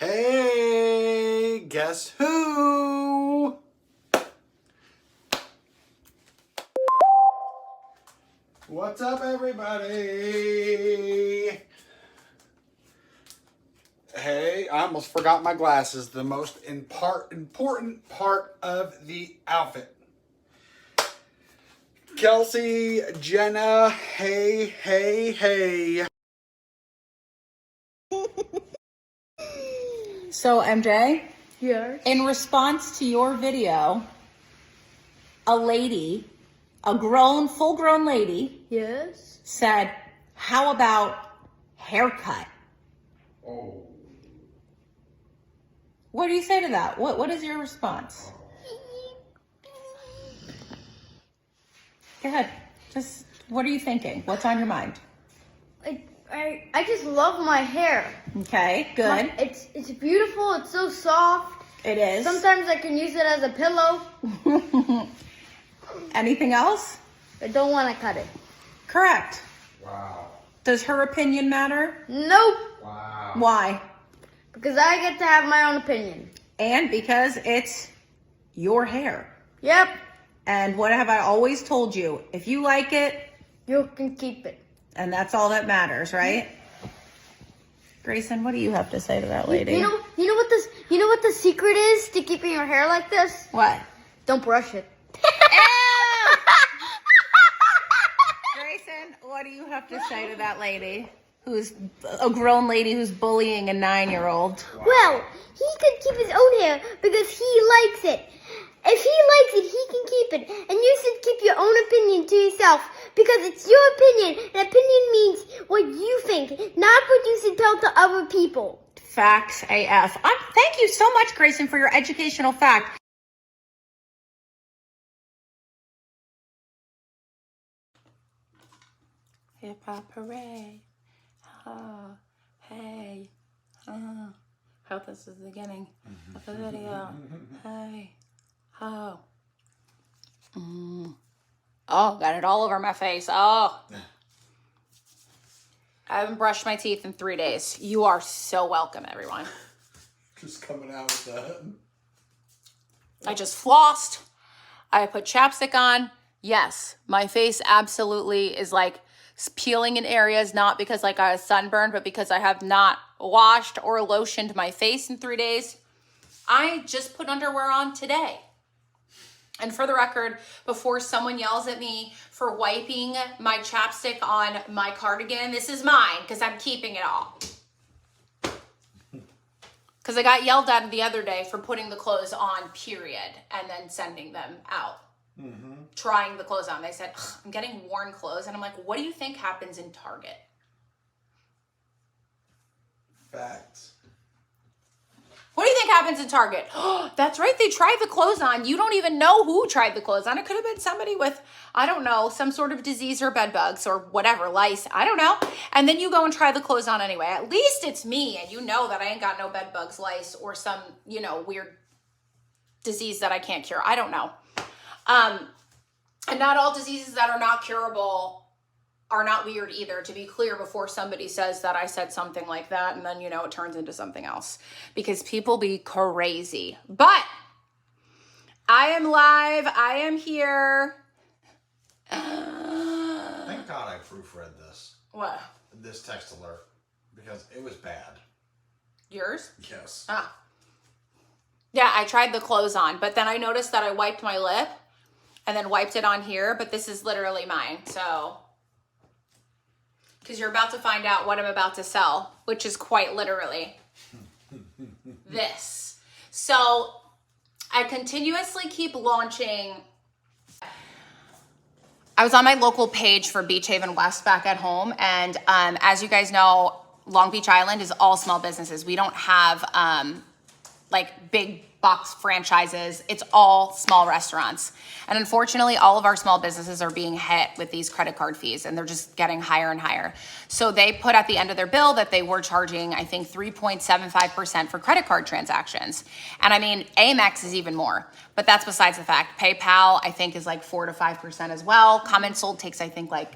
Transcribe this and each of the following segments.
Hey, guess who? What's up, everybody? Hey, I almost forgot my glasses. The most important part of the outfit. Kelsey, Jenna, hey. So, MJ? Yes. In response to your video, a lady, full-grown lady, Yes. said, how about haircut? Oh. What do you say to that? What is your response? Go ahead. Just, what are you thinking? What's on your mind? I just love my hair. Okay, good. It's beautiful. It's so soft. It is. Sometimes I can use it as a pillow. Anything else? I don't want to cut it. Correct. Wow. Does her opinion matter? Nope. Wow. Why? Because I get to have my own opinion. And because it's your hair. Yep. And what have I always told you? If you like it, You can keep it. and that's all that matters, right? Grayson, what do you have to say to that lady? You know what the secret is to keeping your hair like this? What? Don't brush it. Grayson, what do you have to say to that lady? Who's a grown lady who's bullying a 9-year-old? Well, he could keep his own hair because he likes it. If he likes it, he can keep it. And you should keep your own opinion to yourself because it's your opinion. And opinion means what you think, not what you should tell to other people. Facts AF. Thank you so much, Grayson, for your educational fact. Hip hop hooray. Oh, hey. Oh. Hope this is the beginning of the video. Hey. Oh. Oh, got it all over my face. Oh. I haven't brushed my teeth in 3 days. You are so welcome, everyone. Just coming out with that. I just flossed. I put chapstick on. Yes, my face absolutely is like peeling in areas, not because like I was sunburned, but because I have not washed or lotioned my face in 3 days. I just put underwear on today. And for the record, before someone yells at me for wiping my chapstick on my cardigan, this is mine because I'm keeping it all. Because I got yelled at the other day for putting the clothes on, period, and then sending them out. Trying the clothes on. They said, I'm getting worn clothes. And I'm like, what do you think happens in Target? Facts. What do you think happens in Target? That's right. They tried the clothes on. You don't even know who tried the clothes on. It could have been somebody with, I don't know, some sort of disease or bed bugs or whatever, lice. I don't know. And then you go and try the clothes on anyway. At least it's me. And you know that I ain't got no bed bugs, lice, or some, weird disease that I can't cure. I don't know. And not all diseases that are not curable are not weird either, to be clear, before somebody says that I said something like that and then, it turns into something else because people be crazy. But I am live. I am here. Thank God I proofread this. What? This text alert. Because it was bad. Yours? Yes. Ah. Yeah, I tried the clothes on, but then I noticed that I wiped my lip and then wiped it on here, but this is literally mine, so. Because you're about to find out what I'm about to sell, which is quite literally this. So I continuously keep launching. I was on my local page for Beach Haven West back at home. And as you guys know, Long Beach Island is all small businesses. We don't have like big box franchises. It's all small restaurants. And unfortunately, all of our small businesses are being hit with these credit card fees and they're just getting higher and higher. So they put at the end of their bill that they were charging, I think, 3.75% for credit card transactions. And I mean, Amex is even more, but that's besides the fact. PayPal, I think, is like 4 to 5% as well. Common Sold takes, I think, like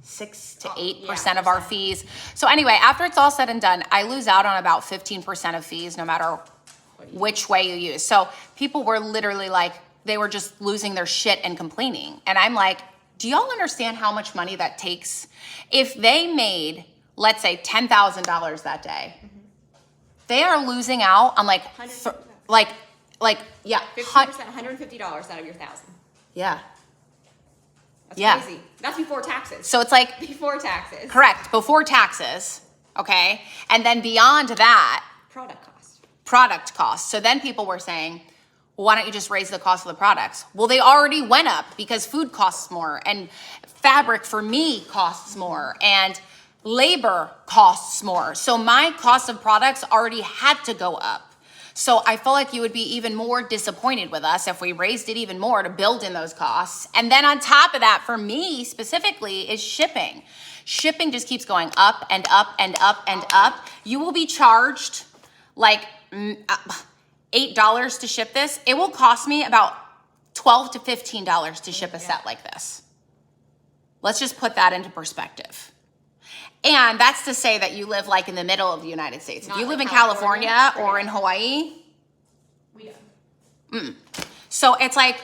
6 to 8% of our fees. So anyway, after it's all said and done, I lose out on about 15% of fees, no matter which way you use. So people were literally like, they were just losing their shit and complaining. And I'm like, do y'all understand how much money that takes? If they made, let's say, $10,000 that day, they are losing out on yeah, 50%, $150 out of your $1,000. Yeah. That's crazy. That's before taxes. So it's like before taxes. Correct, before taxes, okay? And then beyond that, product cost. So then people were saying, well, why don't you just raise the cost of the products? Well, they already went up because food costs more and fabric for me costs more and labor costs more. So my cost of products already had to go up. So I feel like you would be even more disappointed with us if we raised it even more to build in those costs. And then on top of that, for me specifically, is shipping. Shipping just keeps going up and up and up and up. You will be charged like $8 to ship this. It will cost me about $12 to $15 to ship a set like this. Let's just put that into perspective. And that's to say that you live like in the middle of the United States. If you live in California or in Hawaii, we don't. So it's like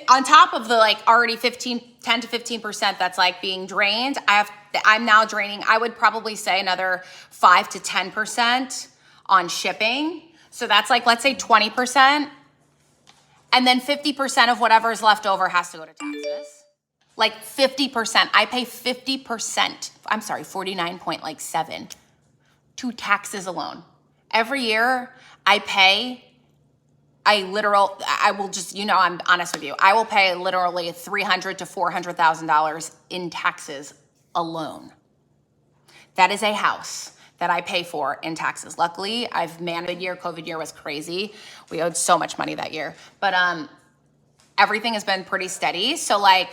on top of the like already 10 to 15% that's like being drained, I'm now draining, I would probably say another 5 to 10% on shipping. So that's like, let's say 20%. And then 50% of whatever's left over has to go to taxes. Like 50%. I pay 50%. I'm sorry, 49.7 to taxes alone. Every year I will just, I'm honest with you. I will pay literally $300,000 to $400,000 in taxes alone. That is a house that I pay for in taxes. Luckily, I've managed COVID year was crazy. We owed so much money that year. But everything has been pretty steady. So like,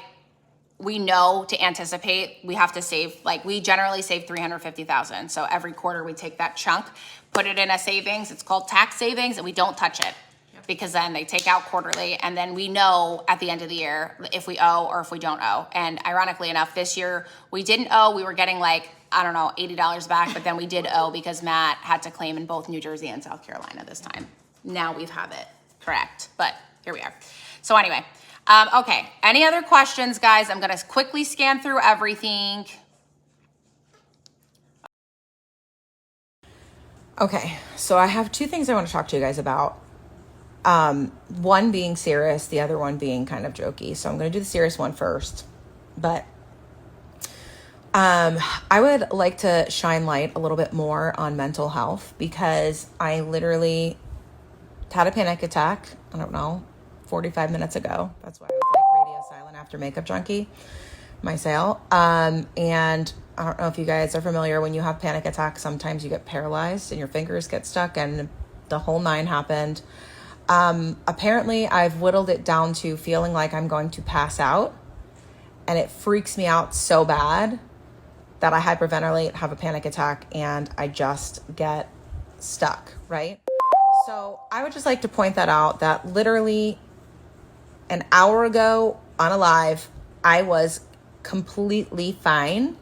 we know to anticipate, we have to save, like we generally save $350,000. So every quarter we take that chunk, put it in a savings. It's called tax savings, and we don't touch it because then they take out quarterly. And then we know at the end of the year if we owe or if we don't owe. And ironically enough, this year we didn't owe. We were getting like, I don't know, $80 back, but then we did owe because Matt had to claim in both New Jersey and South Carolina this time. Now we have it correct, but here we are. So anyway, okay, any other questions, guys? I'm gonna quickly scan through everything. Okay, so I have two things I want to talk to you guys about. One being serious, the other one being kind of jokey. So I'm going to do the serious one first. But I would like to shine light a little bit more on mental health because I literally had a panic attack, I don't know, 45 minutes ago. That's why I was like radio silent after Makeup Junkie, my sale. And I don't know if you guys are familiar, when you have panic attacks, sometimes you get paralyzed and your fingers get stuck, and the whole nine happened. Apparently I've whittled it down to feeling like I'm going to pass out, and it freaks me out so bad that I hyperventilate, have a panic attack, and I just get stuck, right? So I would just like to point that out, that literally an hour ago on a live, I was completely fine.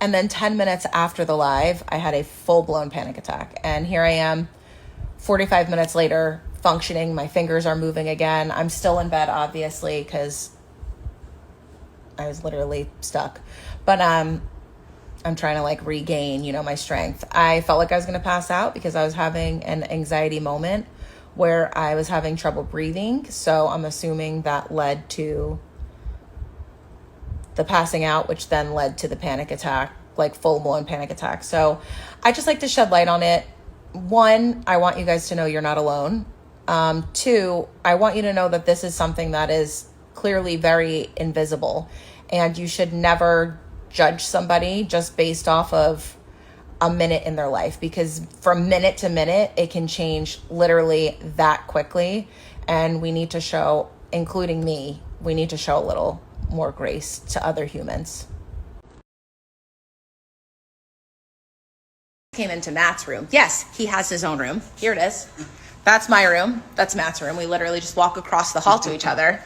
And then 10 minutes after the live, I had a full-blown panic attack. And here I am 45 minutes later, functioning. My fingers are moving again. I'm still in bed, obviously, because I was literally stuck. But I'm trying to like regain, my strength. I felt like I was going to pass out because I was having an anxiety moment where I was having trouble breathing. So I'm assuming that led to the passing out, which then led to the panic attack, like full-blown panic attack. So I just like to shed light on it. One, I want you guys to know you're not alone. Two, I want you to know that this is something that is clearly very invisible, and you should never judge somebody just based off of a minute in their life, because from minute to minute, it can change literally that quickly. And we need to show, including me, we need to show a little more grace to other humans. Came into Matt's room. Yes, he has his own room. Here it is. That's my room. That's Matt's room. We literally just walk across the hall to each other.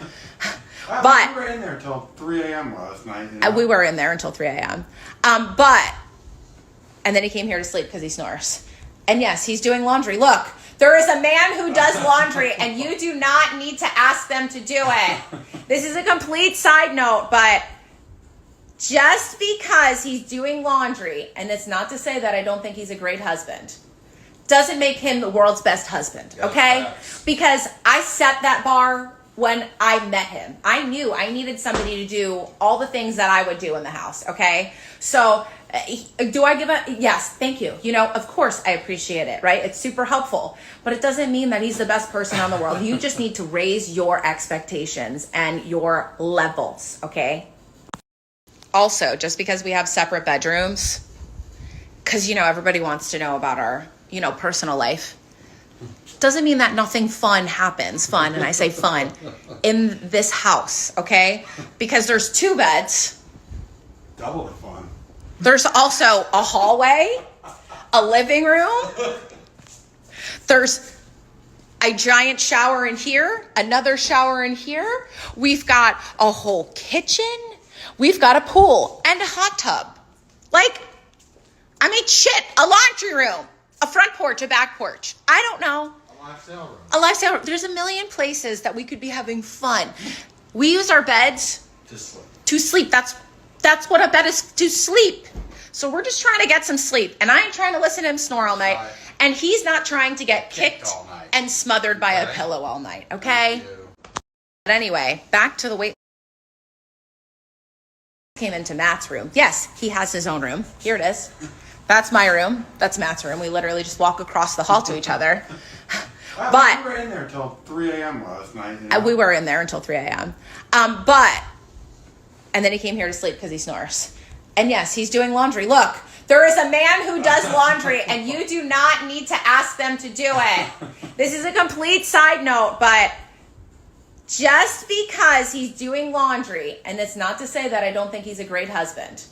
But we were in there till 3 a.m. last night. we were in there until 3 a.m. And then he came here to sleep because he snores. And yes, he's doing laundry. Look, there is a man who does laundry, and you do not need to ask them to do it. This is a complete side note, but just because he's doing laundry, and it's not to say that I don't think he's a great husband, doesn't make him the world's best husband, okay? Because I set that bar when I met him. I knew I needed somebody to do all the things that I would do in the house, okay? So do I give a, yes, thank you. You know, of course I appreciate it, right? It's super helpful, but it doesn't mean that he's the best person on the world. You just need to raise your expectations and your levels, okay? Also, just because we have separate bedrooms, because, you know, everybody wants to know about our, you know, personal life, doesn't mean that nothing fun happens, and I say fun, in this house, okay? Because there's 2 beds. Double the fun. There's also a hallway, a living room. There's a giant shower in here, another shower in here. We've got a whole kitchen. We've got a pool and a hot tub. Like, I mean, shit, a laundry room, a front porch, a back porch. I don't know. A lifestyle room. There's a million places that we could be having fun. We use our beds to sleep. That's what a bed is, to sleep. So we're just trying to get some sleep. And I ain't trying to listen to him snore all night. And he's not trying to get kicked and smothered by a pillow all night, okay? But anyway, back to the weight. Came into Matt's room. Yes, he has his own room. Here it is. That's my room. That's Matt's room. We literally just walk across the hall to each other. But we were in there till 3 a.m. last night. we were in there until 3 a.m. And then he came here to sleep because he snores. And yes, he's doing laundry. Look, there is a man who does laundry, and you do not need to ask them to do it. This is a complete side note, but just because he's doing laundry, and it's not to say that I don't think he's a great husband,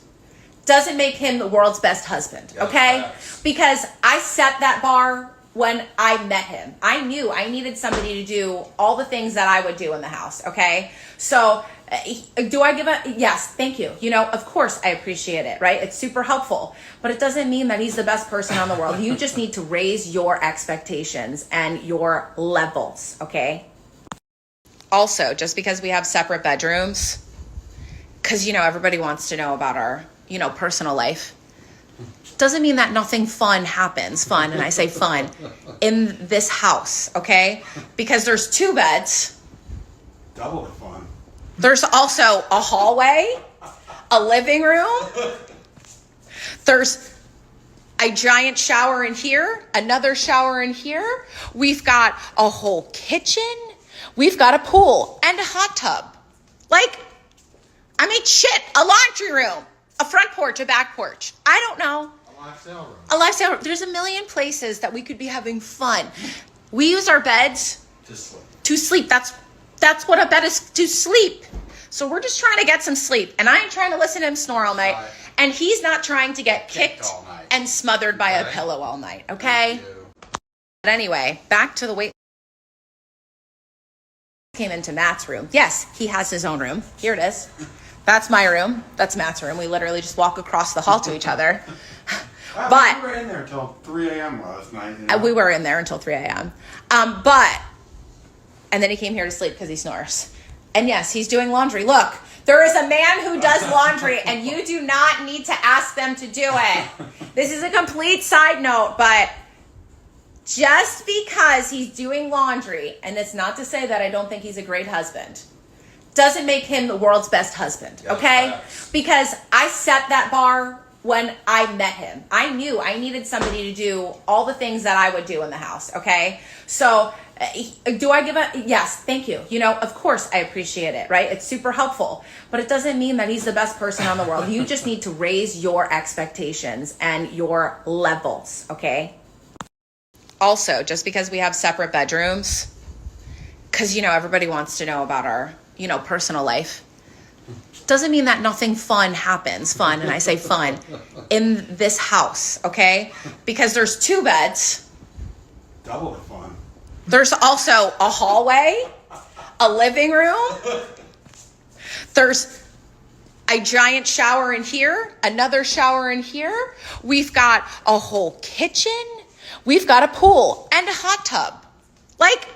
doesn't make him the world's best husband, okay? Because I set that bar when I met him. I knew I needed somebody to do all the things that I would do in the house, okay? So do I give a, yes, thank you. You know, of course I appreciate it, right? It's super helpful, but it doesn't mean that he's the best person on the world. You just need to raise your expectations and your levels, okay? Also, just because we have separate bedrooms, because, you know, everybody wants to know about our, you know, personal life, doesn't mean that nothing fun happens, and I say fun, in this house, okay? Because there's 2 beds. Double the fun. There's also a hallway, a living room. There's a giant shower in here, another shower in here. We've got a whole kitchen. We've got a pool and a hot tub. Like, I mean, shit, a laundry room, a front porch, a back porch. I don't know. A lifestyle room. There's a million places that we could be having fun. We use our beds to sleep. That's what a bed is, to sleep. So we're just trying to get some sleep. And I ain't trying to listen to him snore all night. And he's not trying to get kicked and smothered by a pillow all night, okay? But anyway, back to the weight. Came into Matt's room. Yes, he has his own room. Here it is. That's my room. That's Matt's room. We literally just walk across the hall to each other. But we were in there till 3 a.m. last night. we were in there until 3 a.m. And then he came here to sleep because he snores. And yes, he's doing laundry. Look, there is a man who does laundry, and you do not need to ask them to do it. This is a complete side note, but just because he's doing laundry, and it's not to say that I don't think he's a great husband, doesn't make him the world's best husband, okay? Because I set that bar when I met him. I knew I needed somebody to do all the things that I would do in the house, okay? So do I give a, yes, thank you. You know, of course I appreciate it, right? It's super helpful, but it doesn't mean that he's the best person on the world. You just need to raise your expectations and your levels, okay? Also, just because we have separate bedrooms, because, you know, everybody wants to know about our, you know, personal life, doesn't mean that nothing fun happens, and I say fun, in this house, okay? Because there's 2 beds. Double the fun. There's also a hallway, a living room. There's a giant shower in here, another shower in here. We've got a whole kitchen. We've got a pool and a hot tub. Like,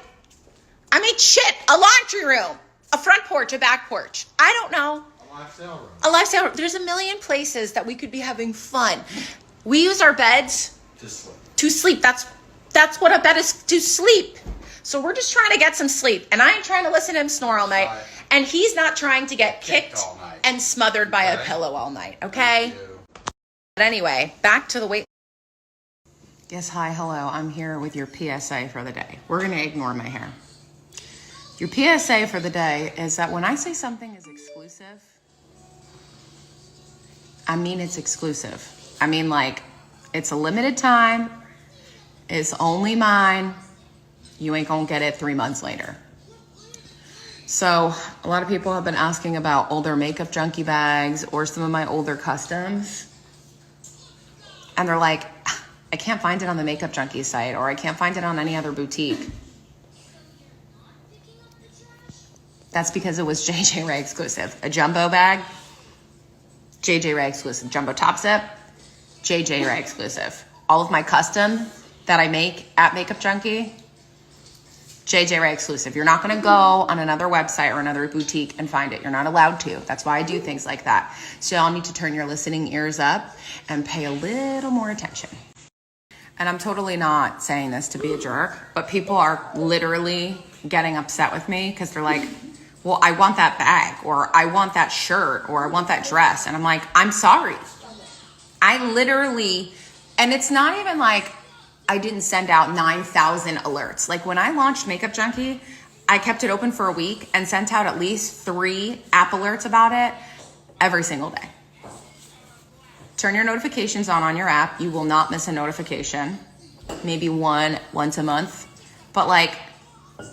I mean, shit, a laundry room, a front porch, a back porch. I don't know. A lifestyle room. There's a million places that we could be having fun. We use our beds to sleep. That's what a bed is, to sleep. So we're just trying to get some sleep. And I ain't trying to listen to him snore all night. And he's not trying to get kicked and smothered by a pillow all night, okay? But anyway, back to the weight. Yes, hi, hello. I'm here with your PSA for the day. We're going to ignore my hair. Your PSA for the day is that when I say something is exclusive, I mean it's exclusive. I mean, like, it's a limited time. It's only mine. You ain't gonna get it 3 months later. So a lot of people have been asking about older Makeup Junkie bags or some of my older customs. And they're like, I can't find it on the Makeup Junkie site, or I can't find it on any other boutique. That's because it was JJ Ray exclusive. A jumbo bag, JJ Ray exclusive. Jumbo top zip, JJ Ray exclusive. All of my custom that I make at Makeup Junkie, JJ Ray exclusive. You're not gonna go on another website or another boutique and find it. You're not allowed to. That's why I do things like that. So y'all need to turn your listening ears up and pay a little more attention. And I'm totally not saying this to be a jerk, but people are literally getting upset with me because they're like, well, I want that bag, or I want that shirt, or I want that dress. And I'm like, I'm sorry. I literally, and it's not even like I didn't send out 9,000 alerts. Like when I launched Makeup Junkie, I kept it open for a week and sent out at least 3 app alerts about it every single day. Turn your notifications on your app. You will not miss a notification. Maybe once a month. But like,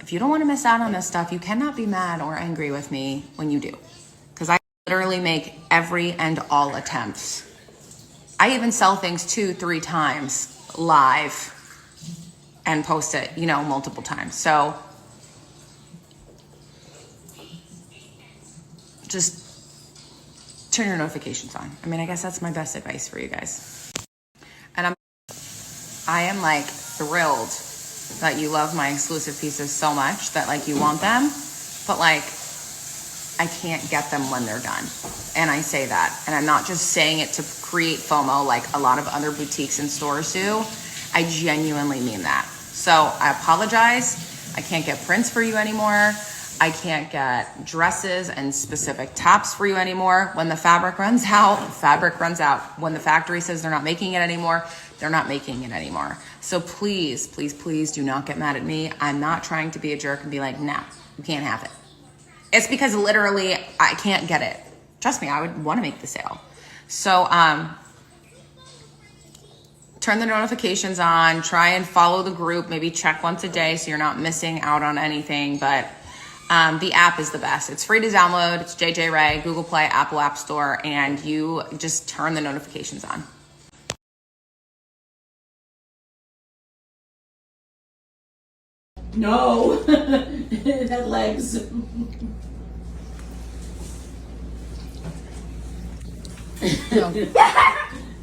if you don't want to miss out on this stuff, you cannot be mad or angry with me when you do. Because I literally make every and all attempts. I even sell things 2-3 times live and post it, multiple times. So just turn your notifications on. I mean, I guess that's my best advice for you guys. And I am like thrilled that you love my exclusive pieces so much that like you want them, but like I can't get them when they're done. And I say that, and I'm not just saying it to create FOMO like a lot of other boutiques and stores do. I genuinely mean that. So I apologize. I can't get prints for you anymore. I can't get dresses and specific tops for you anymore. When the fabric runs out, fabric runs out. When the factory says they're not making it anymore, they're not making it anymore. So please, please, please do not get mad at me. I'm not trying to be a jerk and be like, nah, you can't have it. It's because literally I can't get it. Trust me, I would want to make the sale. So turn the notifications on, try and follow the group, maybe check once a day so you're not missing out on anything. But the app is the best. It's free to download. It's JJ Ray, Google Play, Apple App Store, and you just turn the notifications on. No, it had legs.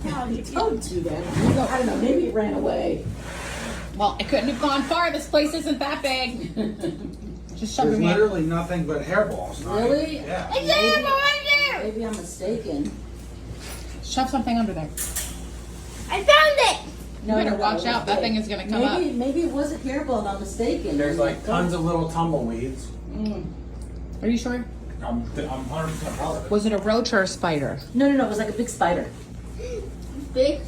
How he told you that? I don't know, maybe it ran away. Well, it couldn't have gone far. This place isn't that big. Just shove There's your hand. literally nothing but hairballs. Really? Yeah. It's there right there. Maybe I'm mistaken. Shove something under there. I found it. No, You better watch out. That thing is going to come up. Maybe it was a hairball and I'm mistaken. There's like tons of little tumbleweeds. Are you sure? I'm 100% positive. Was it a roach or a spider? No, it was like a big spider. Big.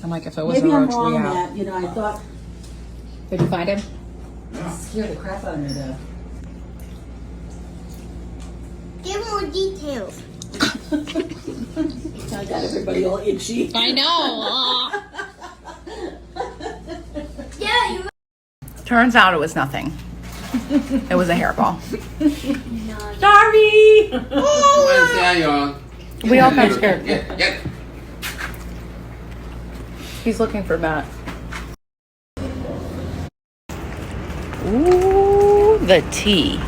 I'm like, if it was Maybe a I'm roach, wrong, we out. Matt. I thought Did you find him? it scared the crap out of me though. Give more details. I got everybody all itchy. I know. Yeah, you. Turns out it was nothing. It was a hairball. Sorry. We all got scared. Yeah. He's looking for Matt. Ooh, the tea.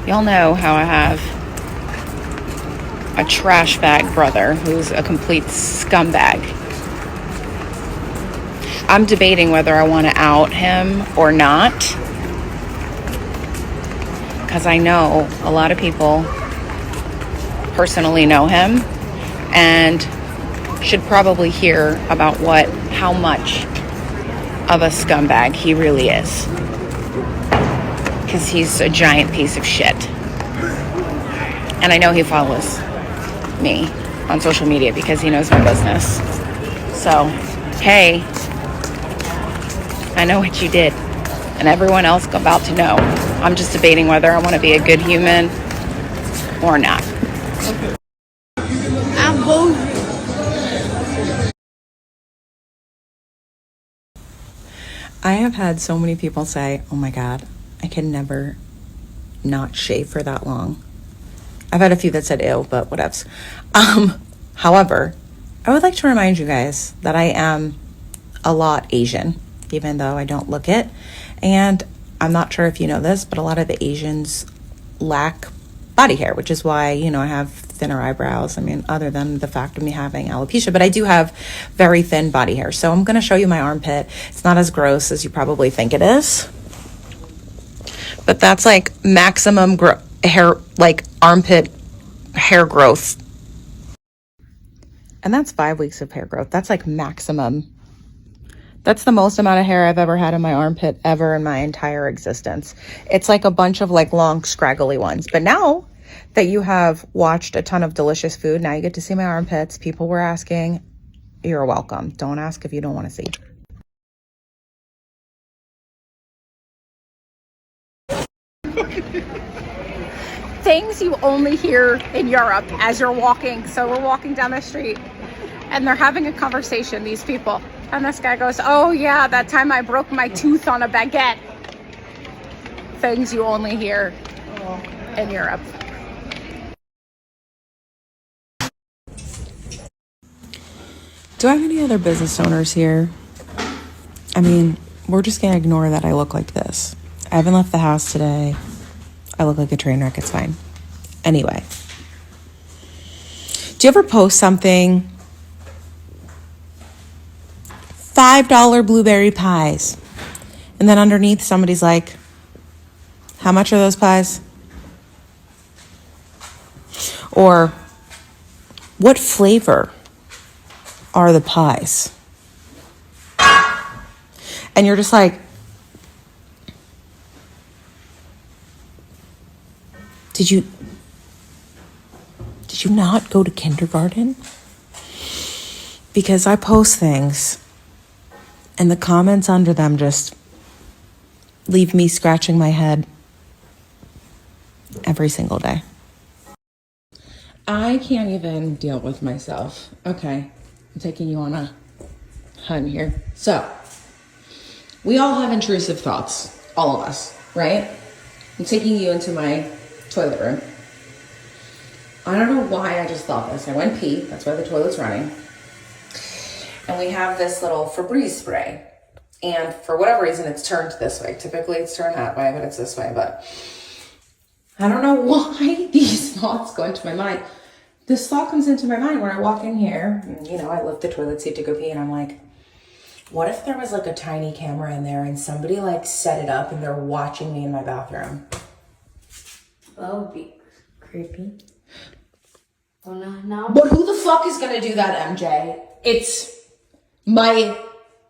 Y'all know how I have a trash bag brother who's a complete scumbag. I'm debating whether I want to out him or not, because I know a lot of people personally know him and should probably hear about how much of a scumbag he really is, because he's a giant piece of shit. And I know he follows me on social media because he knows my business. So, hey, I know what you did, and everyone else about to know. I'm just debating whether I want to be a good human or not. I'm both. I have had so many people say, oh my God, I can never not shave for that long. I've had a few that said ew, but whatevs. However, I would like to remind you guys that I am a lot Asian, even though I don't look it. And I'm not sure if you know this, but a lot of the Asians lack body hair, which is why, I have thinner eyebrows. I mean, other than the fact of me having alopecia, but I do have very thin body hair. So I'm going to show you my armpit. It's not as gross as you probably think it is, but that's like maximum hair, like armpit hair growth. And that's 5 weeks of hair growth. That's like maximum. That's the most amount of hair I've ever had in my armpit ever in my entire existence. It's like a bunch of like long scraggly ones. But now that you have watched a ton of delicious food, now you get to see my armpits. People were asking, you're welcome. Don't ask if you don't want to see. Things you only hear in Europe as you're walking. So we're walking down the street and they're having a conversation, these people. And this guy goes, oh yeah, that time I broke my tooth on a baguette. Things you only hear in Europe. Do I have any other business owners here? I mean, we're just going to ignore that I look like this. I haven't left the house today. I look like a train wreck. It's fine. Anyway. Do you ever post something? $5 blueberry pies. And then underneath somebody's like, how much are those pies? Or what flavor are the pies? And you're just like, did you not go to kindergarten? Because I post things and the comments under them just leave me scratching my head every single day. I can't even deal with myself. Okay, I'm taking you on a hunt here. So, we all have intrusive thoughts, all of us, right? I'm taking you into my toilet room. I don't know why I just thought this. I went pee, that's why the toilet's running. And we have this little Febreze spray. And for whatever reason, it's turned this way. Typically it's turned that way, but it's this way. But I don't know why these thoughts go into my mind. This thought comes into my mind when I walk in here. And, I lift the toilet seat to go pee and I'm like, what if there was like a tiny camera in there and somebody like set it up and they're watching me in my bathroom? That would be creepy. Oh, no. But who the fuck is gonna do that, MJ? It's my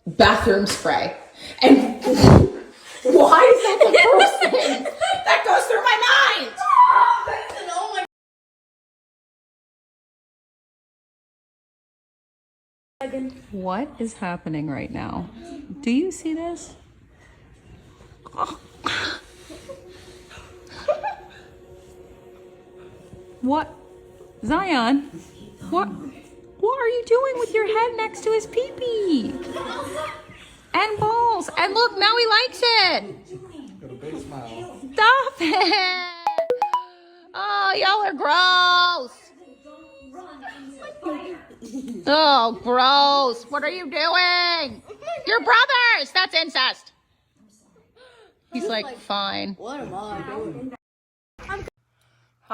bathroom spray. And why is that the first thing that goes through my mind? What is happening right now? Do you see this? What? Zion? What are you doing with your head next to his pee-pee? And balls. And look, now he likes it. Got a big smile. Stop it. Oh, y'all are gross. Oh, gross. What are you doing? You're brothers. That's incest. He's like, fine. What am I doing?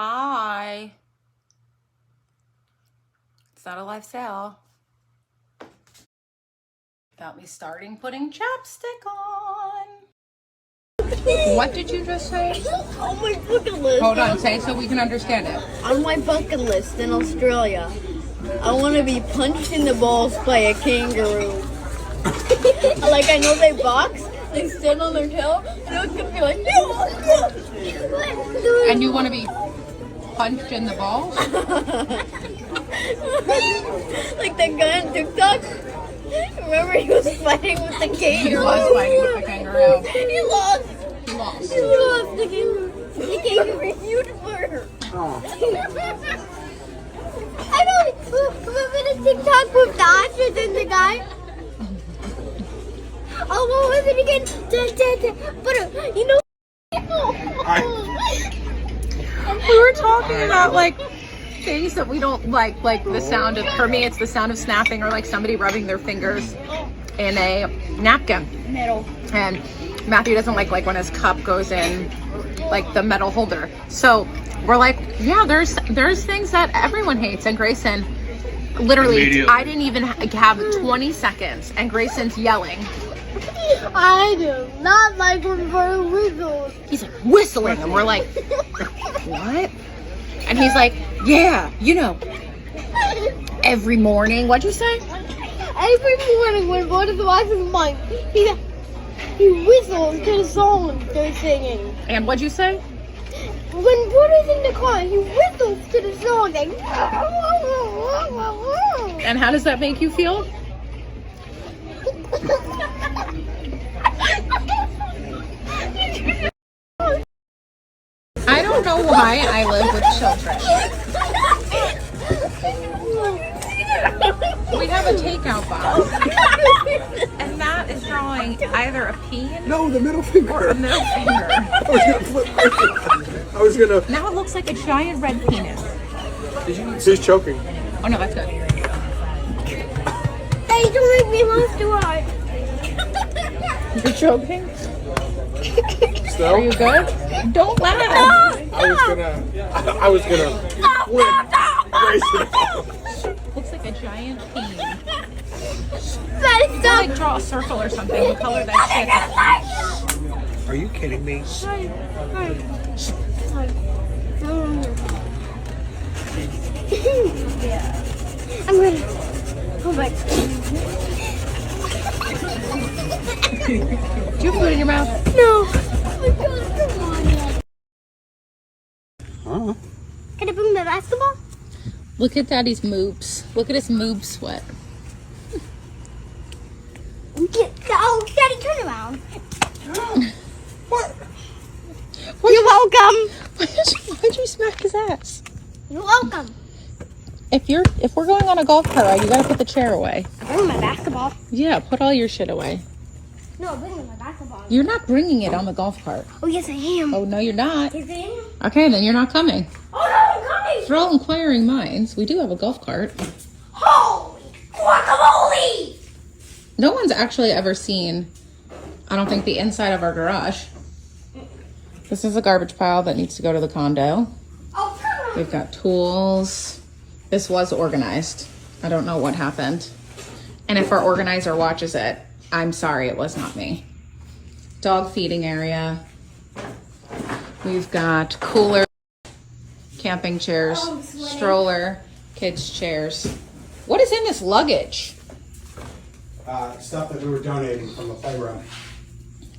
Hi. It's not a live sale. Got me starting putting chapstick on. What did you just say? On my bucket list. Hold on, say it so we can understand it. On my bucket list in Australia, I want to be punched in the balls by a kangaroo. Like, I know they box, they stand on their tail, and I was gonna be like, And you want to be punched in the balls? like that guy on TikTok. Remember, he was fighting with the kangaroo. He was fighting with the kangaroo. He lost. He lost. He lost the kangaroo. The kangaroo refused for her. I know. Remember the TikTok with the actress and the guy? Oh, what was it again? But you know. We were talking about like things that we don't like the sound of. For me, it's the sound of snapping or like somebody rubbing their fingers in a napkin. Metal. And Matthew doesn't like when his cup goes in like the metal holder. So we're like, yeah, there's things that everyone hates. And Grayson, literally, I didn't even have 20 seconds, and Grayson's yelling. I do not like when bird whistles. He's like whistling, and we're like, what? And he's like, yeah, you know, every morning. What'd you say? Every morning when one of the wives is mine, he whistles to the song they're singing. And what'd you say? When Buddha's in the car, he whistles to the song. Like, And how does that make you feel? I don't know why I live with children. We have a takeout box, and that is drawing either a peen No, the middle finger. or a middle finger. I was gonna. Now it looks like a giant red penis. She's choking. Oh no, that's good. Hey, don't make me laugh too hard. You're choking? So, Are you good? Don't laugh. I was gonna flip Grayson. Looks like a giant peen. Daddy, Or stop. like draw a circle or something and color that shit. Are you kidding me? I'm ready. Oh my. Do you have food in your mouth? No. Oh my God, come on. Can I bring the basketball? Look at Daddy's moobs. Look at his moob sweat. Oh, Daddy, turn around. What? You're welcome. Why'd you smack his ass? You're welcome. If we're going on a golf cart ride, you gotta put the chair away. I'm bringing my basketball. Yeah, put all your shit away. No, I'm bringing my basketball. You're not bringing it on the golf cart. Oh, yes, I am. Oh no, you're not. Yes, I am. Okay, then you're not coming. Oh, no, I'm coming. For all inquiring minds, we do have a golf cart. Holy guacamole! No one's actually ever seen, I don't think, the inside of our garage. This is a garbage pile that needs to go to the condo. Oh, come on. We've got tools. This was organized. I don't know what happened. And if our organizer watches it, I'm sorry, it was not me. Dog feeding area. We've got cooler, camping chairs, stroller, kids' chairs. What is in this luggage? Stuff that we were donating from the playground.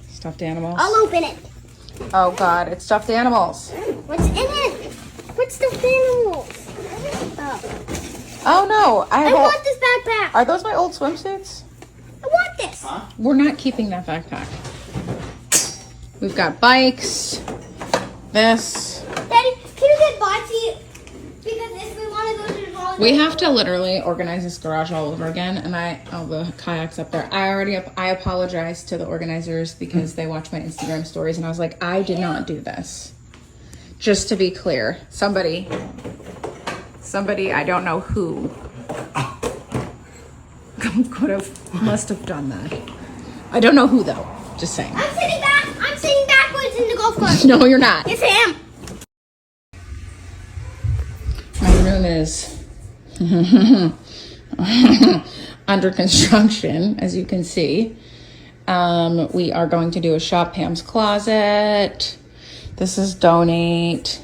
Stuffed animals. I'll open it. Oh God, it's stuffed animals. What's in it? What's the animals? Oh no, I want this backpack. Are those my old swimsuits? I want this. We're not keeping that backpack. We've got bikes. This. Daddy, can you get boxy? Because if we want to go to the volleyball. We have to literally organize this garage all over again, and the kayak's up there. I apologize to the organizers because they watch my Instagram stories, and I was like, I did not do this. Just to be clear, somebody, I don't know who, must have done that. I don't know who though. Just saying. I'm sitting backwards in the golf cart. No, you're not. Yes, I am. room is under construction, as you can see. We are going to do a shop Pam's closet. This is donate.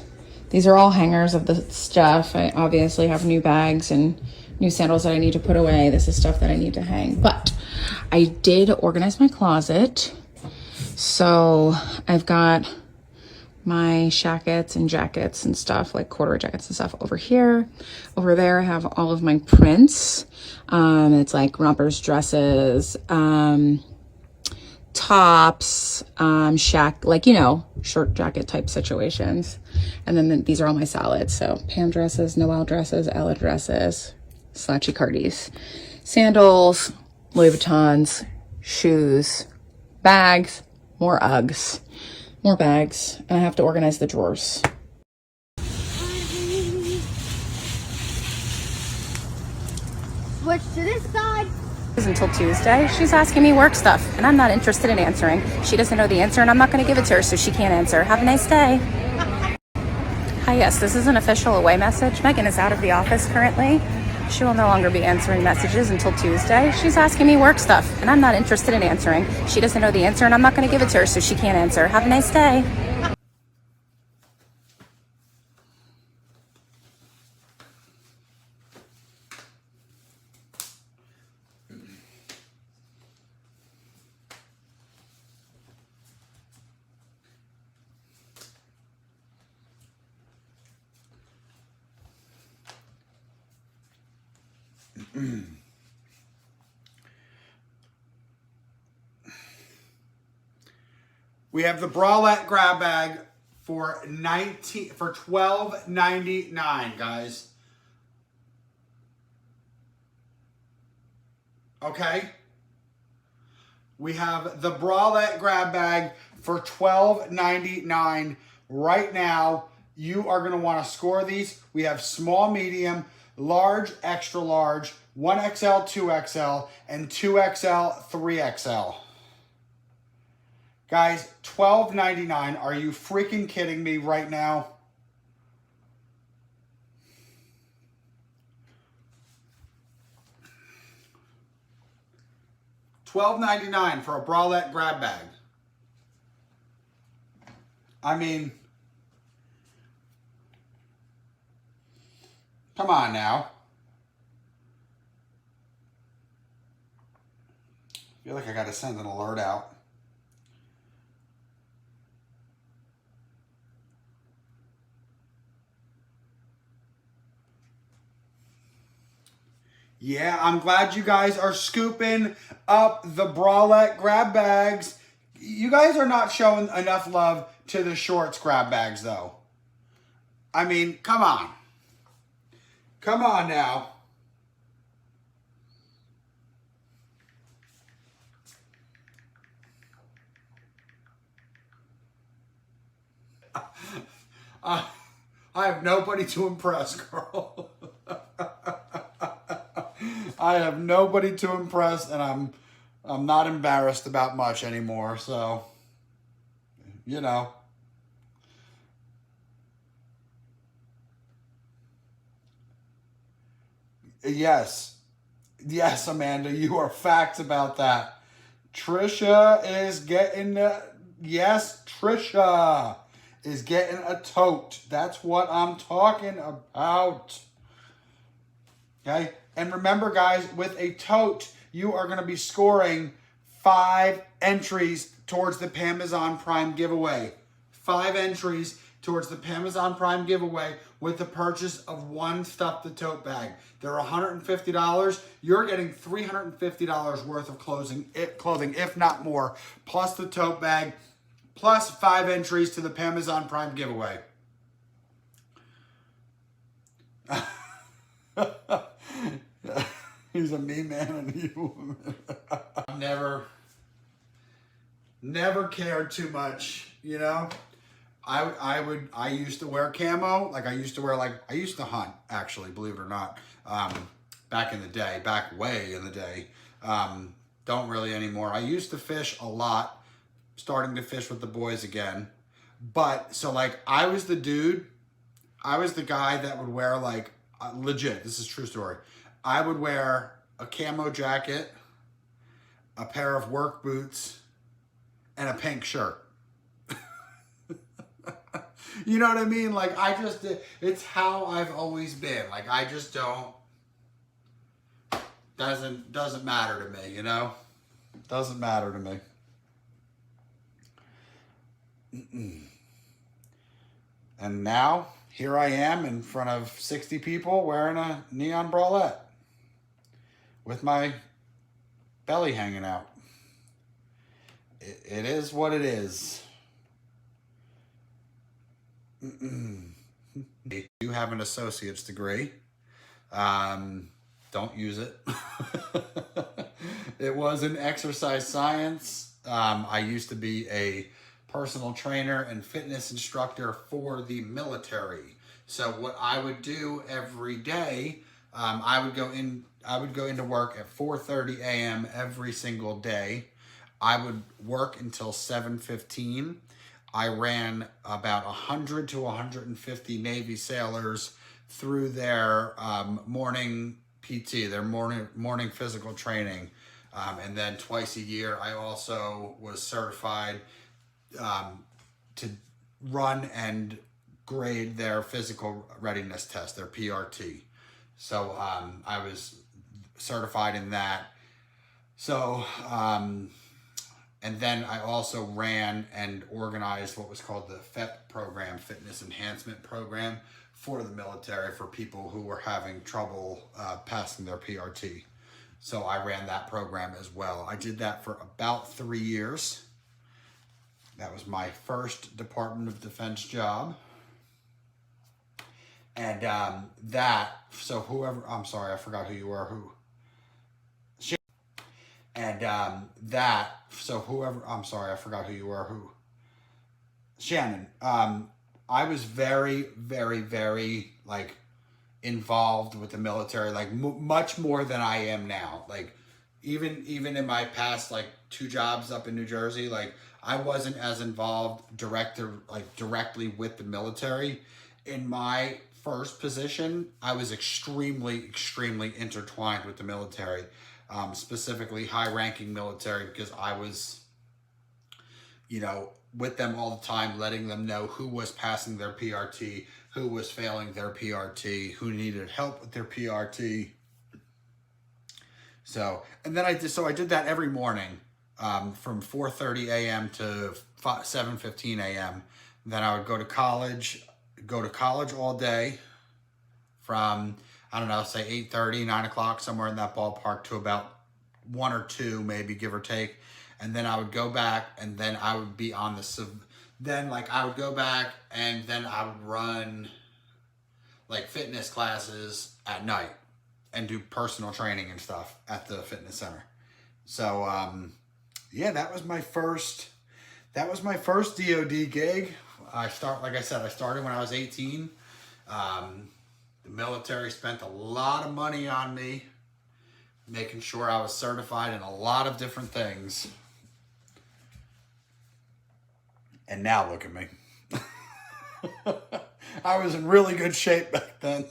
These are all hangers of the stuff. I obviously have new bags and new sandals that I need to put away. This is stuff that I need to hang. But I did organize my closet. So I've got my shackets and jackets and stuff, like corduroy jackets and stuff over here. Over there I have all of my prints. It's like rompers, dresses, tops, like, you know, short jacket type situations. And then these are all my salads. So Pam dresses, Noelle dresses, Ella dresses, slouchy Cardis, sandals, Louis Vuittons, shoes, bags, more Uggs, more bags. And I have to organize the drawers. Switch to this side. Until Tuesday, she's asking me work stuff, and I'm not interested in answering. She doesn't know the answer, and I'm not going to give it to her, so she can't answer. Have a nice day. Hi, yes, this is an official away message. Megan is out of the office currently. She will no longer be answering messages until Tuesday. She's asking me work stuff, and I'm not interested in answering. She doesn't know the answer, and I'm not going to give it to her, so she can't answer. Have a nice day. We have the bralette grab bag for $12.99, guys. Okay? We have the bralette grab bag for $12.99 right now. You are going to want to score these. We have small, medium, large, extra large, 1XL, 2XL, and 2XL, 3XL. Guys, $12.99. Are you freaking kidding me right now? $12.99 for a bralette grab bag. I mean, come on now. I feel like I got to send an alert out. Yeah, I'm glad you guys are scooping up the bralette grab bags. You guys are not showing enough love to the shorts grab bags, though. I mean, come on. Come on now. I have nobody to impress, girl. I have nobody to impress, and I'm not embarrassed about much anymore, so, you know. Yes. Yes, Amanda, you are facts about that. Trisha is getting, yes, Trisha is getting a tote. That's what I'm talking about. Okay? And remember, guys, with a tote, you are going to be scoring 5 entries towards the Amazon Prime giveaway. 5 entries towards the Amazon Prime giveaway with the purchase of one Stuff the Tote bag. They're $150. You're getting $350 worth of clothing, if not more, plus the tote bag, plus 5 entries to the Amazon Prime giveaway. He's a me man and you. I've never cared too much, you know. I used to wear camo, I used to hunt, actually, believe it or not, back in the day, way in the day. Don't really anymore. I used to fish a lot, starting to fish with the boys again. But so I was the dude, I was the guy that would wear legit, this is true story. I would wear a camo jacket, a pair of work boots, and a pink shirt. You know what I mean? Like, it's how I've always been. Like, I just don't, doesn't matter to me, you know? Doesn't matter to me. And now, here I am in front of 60 people wearing a neon bralette with my belly hanging out. It is what it is. You have an associate's degree. Don't use it. It was in exercise science. I used to be a personal trainer and fitness instructor for the military. So what I would do every day, I would go into work at 4:30 a.m. every single day. I would work until 7:15. I ran about 100 to 150 Navy sailors through their morning PT, their morning physical training. And then twice a year, I also was certified to run and grade their physical readiness test, their PRT. So I was certified in that. So, and then I also ran and organized what was called the FEP program, Fitness Enhancement Program, for the military for people who were having trouble passing their PRT. So I ran that program as well. I did that for about 3 years. That was my first Department of Defense job. And I'm sorry, I forgot who you were, Shannon. I was very, very, very, like, involved with the military, like, much more than I am now. Like, even in my past, like, 2 jobs up in New Jersey, like, I wasn't as involved directly with the military. In my first position, I was extremely, extremely intertwined with the military, specifically high-ranking military, because I was, with them all the time, letting them know who was passing their PRT, who was failing their PRT, who needed help with their PRT. So, and then I did that every morning, from 4:30 a.m. to 7:15 a.m. Then I would go to college all day from, I don't know, say 8:30, 9 o'clock, somewhere in that ballpark, to about 1 or 2, maybe, give or take. And then I would go back, and then I would be on I would go back, and then I would run, like, fitness classes at night and do personal training and stuff at the fitness center. So, yeah, that was my first DOD gig. Like I said, I started when I was 18. The military spent a lot of money on me, making sure I was certified in a lot of different things. And now look at me. I was in really good shape back then.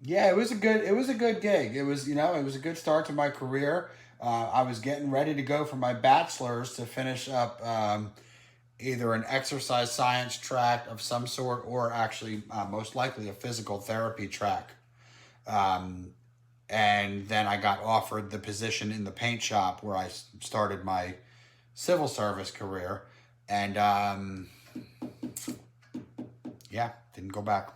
Yeah, it was a good gig. It was a good start to my career. I was getting ready to go for my bachelor's to finish up either an exercise science track of some sort, or actually most likely a physical therapy track. And then I got offered the position in the paint shop where I started my civil service career. And yeah, didn't go back.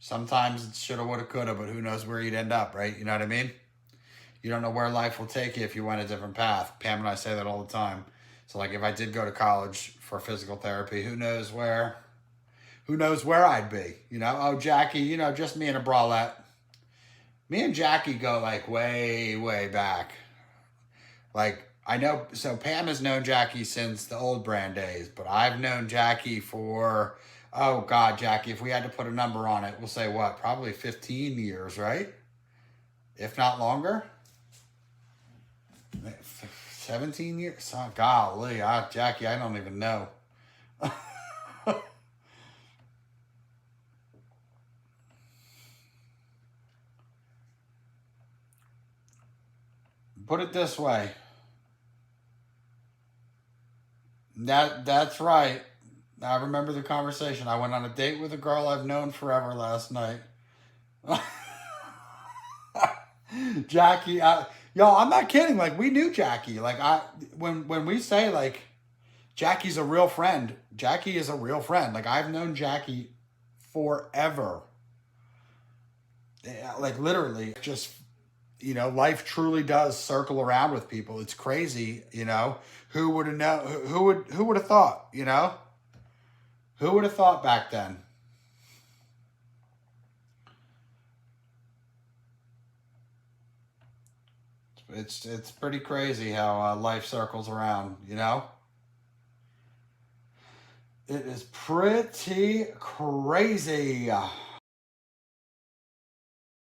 Sometimes it's shoulda, woulda, coulda, but who knows where you'd end up, right? You know what I mean? You don't know where life will take you if you went a different path. Pam and I say that all the time. So, like, if I did go to college for physical therapy, who knows where I'd be? Oh, Jackie, just me and a bralette. Me and Jackie go, like, way, way back. Like, I know, so Pam has known Jackie since the old brand days, but I've known Jackie for, oh God, Jackie, if we had to put a number on it, we'll say what? Probably 15 years, right? If not longer. 17 years? Oh, golly, Jackie, I don't even know. Put it this way. That's right. I remember the conversation. I went on a date with a girl I've known forever last night. Jackie, yo, I'm not kidding. Like, we knew Jackie. Like, when we say like Jackie's a real friend, Jackie is a real friend. Like, I've known Jackie forever. Yeah, like, literally, just, you know, life truly does circle around with people. It's crazy, you know. Who would have known? Who would have thought? You know, who would have thought back then? It's pretty crazy how life circles around. You know, it is pretty crazy.